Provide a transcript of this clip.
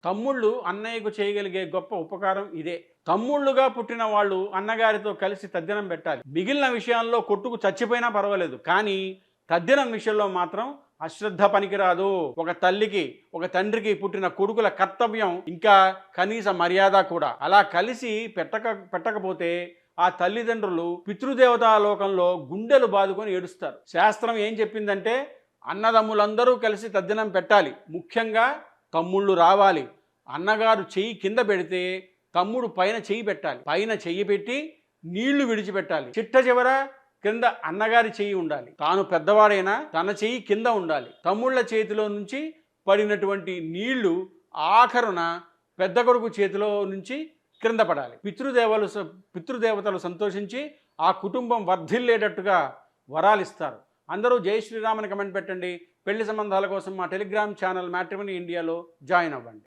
తమ్ముళ్ళు అన్నయ్యకు చేయగలిగే గొప్ప ఉపకారం ఇదే. తమ్ముళ్ళుగా పుట్టిన వాళ్ళు అన్నగారితో కలిసి తద్దినం పెట్టాలి. మిగిలిన విషయాల్లో కొట్టుకు చచ్చిపోయినా పర్వాలేదు. కానీ తద్దినం విషయంలో మాత్రం అశ్రద్ధ పనికిరాదు. ఒక తల్లికి, ఒక తండ్రికి పుట్టిన కొడుకుల కర్తవ్యం, ఇంకా కనీస మర్యాద కూడా. అలా కలిసి పెట్టకపోతే ఆ తల్లిదండ్రులు పితృదేవతా లోకంలో గుండెలు బాదుకొని ఏడుస్తారు. శాస్త్రం ఏం చెప్పిందంటే అన్నదమ్ములందరూ కలిసి తద్దినం పెట్టాలి. ముఖ్యంగా తమ్ముళ్ళు రావాలి. అన్నగారు చెయ్యి కింద పెడితే తమ్ముడు పైన చెయ్యి పెట్టాలి. పైన చెయ్యి పెట్టి నీళ్లు విడిచిపెట్టాలి. చిట్ట చివర కింద అన్నగారి చెయ్యి ఉండాలి. తాను పెద్దవాడైనా తన చెయ్యి కింద ఉండాలి. తమ్ముళ్ళ చేతిలో నుంచి పడినటువంటి నీళ్లు ఆఖరున పెద్ద కొడుకు చేతిలో నుంచి క్రింద పడాలి. పితృదేవతలు సంతోషించి ఆ కుటుంబం వర్ధిల్లేటట్టుగా వరాలిస్తారు. అందరూ జై శ్రీరామని కమెంట్ పెట్టండి. పెళ్లి సంబంధాల కోసం మా టెలిగ్రామ్ ఛానల్ మ్యాట్రిమనీ ఇండియాలో జాయిన్ అవ్వండి.